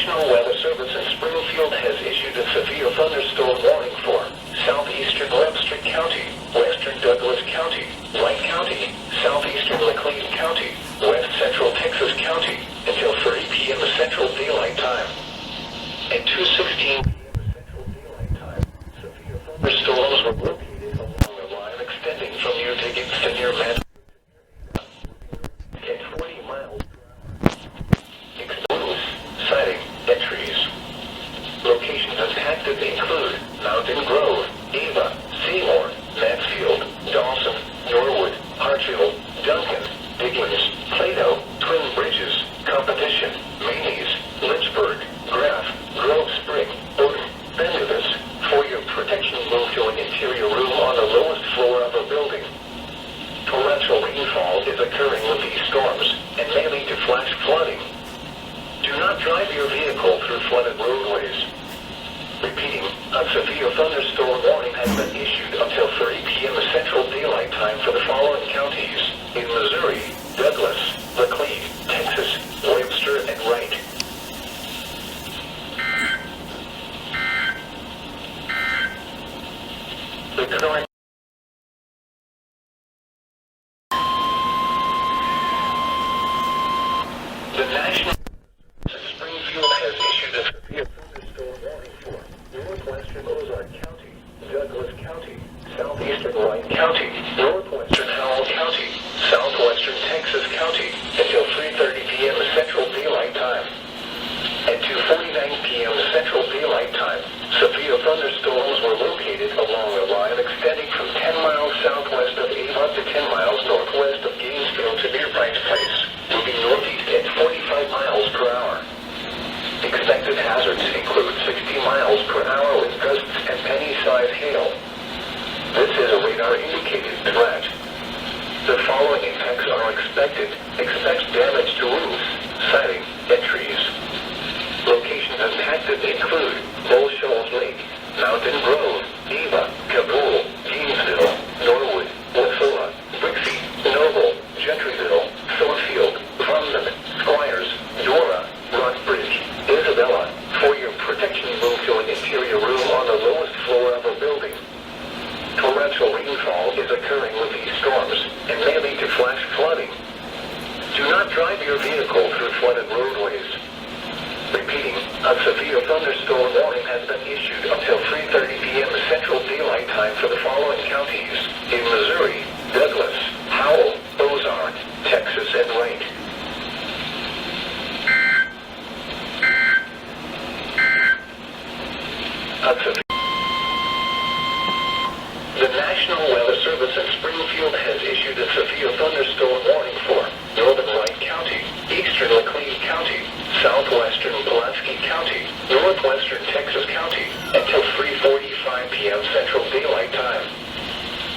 National Weather Service in Springfield has issued a severe thunderstorm warning for southeastern Webster County, western Douglas County, Wright County, southeastern Laclede County, west central Texas County until 3 p.m. Central Daylight Time. At 2:16 p.m. Central Daylight Time, severe thunderstorms were located along a line extending from near Diggins to near Manhattan at 40 miles per hour. Sighting entries. Locations impacted include Mountain Grove, Ava, Seymour, Mansfield, Dawson, Norwood, Hartsville, Duncan, Diggins, Plato, Twin Bridges, Competition, Maines, Lynchburg, Graff, Grove Spring, Odom, Bendivis. For your protection, move to an interior room on the lowest floor of a building. Torrential rainfall is occurring with these storms and may lead to flash flooding. Do not drive your vehicle through flooded roadways. Repeating, a severe thunderstorm warning has been issued until 3 p.m. Central Daylight Time for the following counties in Missouri: Douglas, Laclede, Texas, Webster, and Wright. The current National Springfield has issued a severe thunderstorm warning for northwestern Ozark County, Douglas County, southeastern Wright County, northwestern Howell County, southwestern Texas County until 3:30 p.m. Central Daylight Time. At 2:49 p.m. Central Daylight Time, severe thunderstorms were located along a line extending from 10 miles southwest of Avon to 10 miles northwest of Gainesville to near Price Place, moving northeast at 45 miles per hour. Expected hazards include 60 miles per hour with gusts and penny-sized hail. This is a radar-indicated threat. The following impacts are expected. Expect damage to roofs, siding, and trees. Locations impacted include Bull Shoals Lake, Mountain Grove, Ava, Kabul, Gainesville, Norwood, Wasilla, Brixie, Noble, Gentryville, Thornfield, London, Squires, Dora, Rockbridge, Isabella. For your protection, move to an interior room on the lowest floor of a building. Torrential rainfall is occurring with these storms and may lead to flash flooding. Do not drive your vehicle through flooded roadways. Repeating, a severe thunderstorm warning has been issued until 3:30 p.m. Central Daylight Time for the following counties in Missouri: Douglas, Howell, Ozark, Texas, and Wright. The National Weather Service in Springfield has issued a severe thunderstorm warning for northern Wright County, eastern Laclede County, southwestern Pulaski County, northwestern Texas County until 3:45 p.m. Central Daylight Time.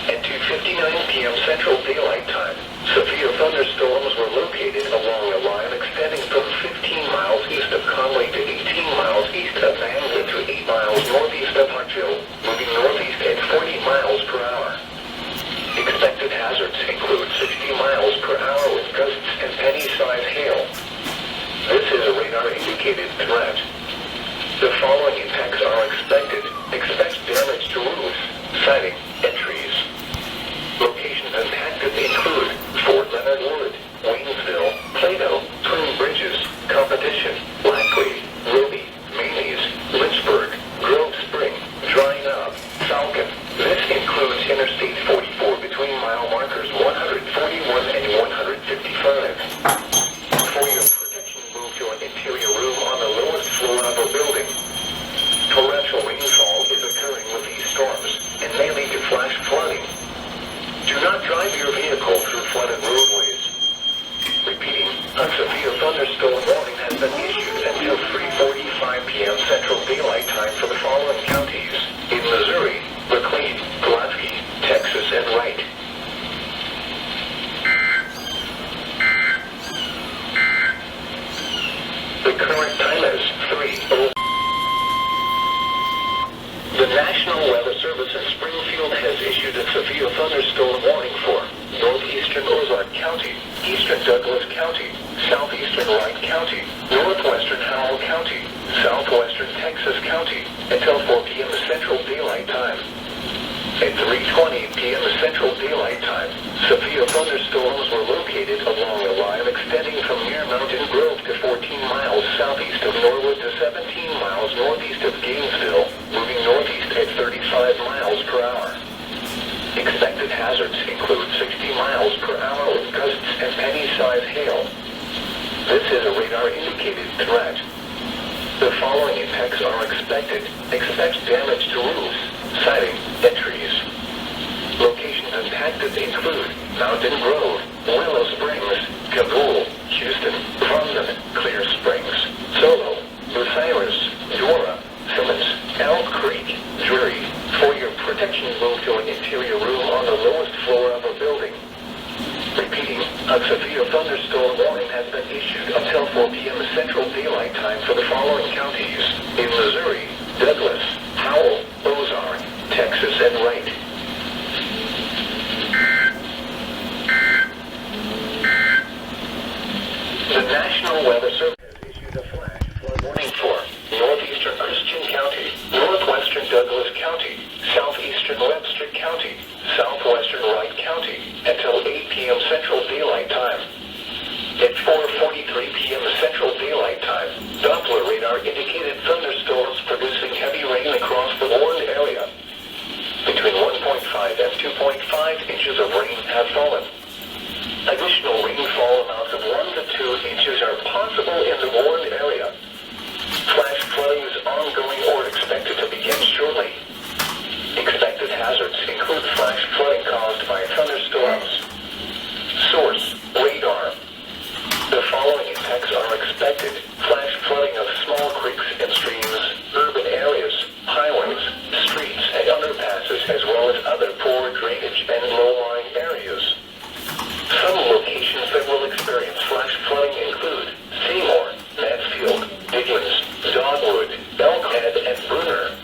At 2:59 p.m. Central Daylight Time, severe thunderstorms were located along a line extending from 15 miles east of Conway to 18 miles east of Bangor to 8 miles northeast of Hartsville, moving northeast at 40 miles per hour. Expected hazards include 60 miles per hour with gusts and penny-sized hail. This is a radar-indicated threat. The following impacts are expected. Expect damage to roofs, siding, and trees. Locations impacted include Fort Leonard Wood, Waynesville, Plato, Twin Bridges, Competition, Laclede, Ruby, Maines, Lynchburg, Grove Spring, Dry Knob, Falcon. This includes Interstate 44 between mile markers 141 and 155. For your protection, move to an interior room on the lowest floor of a building. Torrential rainfall is occurring with these storms and may lead to flash flooding. Do not drive your vehicle through flooded roadways. Repeating, a severe thunderstorm warning has been issued until 3:45 p.m. Central Daylight Time for the following counties in Missouri: Laclede, Pulaski, Texas, and Wright. The current time is 3:00. The National Weather Service in Springfield has issued a severe thunderstorm warning for northeastern Ozark County, eastern Douglas County, County, southeastern Wright County, northwestern Howell County, southwestern Texas County, until 4 p.m. Central Daylight Time. At 3:20 p.m. Central Daylight Time, severe thunderstorms were located along a line extending from near Mountain Grove to 14 miles southeast of Norwood to 17 miles northeast of Gainesville, moving northeast at 35 miles per hour. Expected hazards include 60 miles per hour with gusts and penny-sized hail. This is a radar-indicated threat. The following impacts are expected. Expect damage to roofs, siding, and trees. Locations impacted include Mountain Grove, Willow Springs, Kabul, Houston, Crumlin, Clear Springs, Solo, Bucyrus, Dora, Simmons, Elk Creek, Drury. For your protection, move to an interior room on the lowest floor of a building. Repeating, a severe thunderstorm warning has been issued until 4 p.m. Central Daylight Time for the following counties: in Missouri, Douglas, Howell, Ozark, Texas, and Wright. The National Weather Service has issued a flash flood warning for northeastern Christian County, northwestern Douglas County, southeastern Webster County, southwestern Wright County, until 8 p.m. Central Daylight Time. At 4:43 p.m. Central Daylight Time, Doppler radar indicated thunderstorms producing heavy rain across the warned area. Between 1.5 and 2.5 inches of rain have fallen. Additional rainfall amounts of 1 to 2 inches are possible in the warned area. Flash flooding is ongoing or expected to begin shortly. Expected hazards include flash flooding caused by thunderstorms. Source: radar. The following impacts are expected: flash flooding of small creeks and streams, urban areas, highways, streets, and underpasses, as well as other poor drainage and low-lying areas. Some locations that will experience flash flooding include Seymour, Mansfield, Diggins, Dogwood, Elkhead, and Brunner.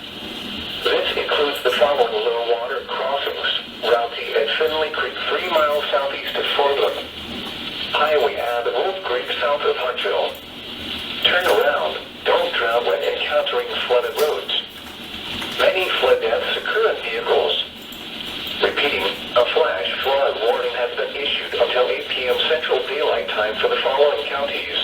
This includes the following low water crossings: Route at Finley Creek 3 miles southeast of Fordland, Highway Ave, Wolf Creek south of Huntsville. Turn around, don't drown when encountering flooded roads. Many flood deaths occur in vehicles. Repeating, a flash flood warning has been issued until 8 p.m. Central Daylight Time for the following counties: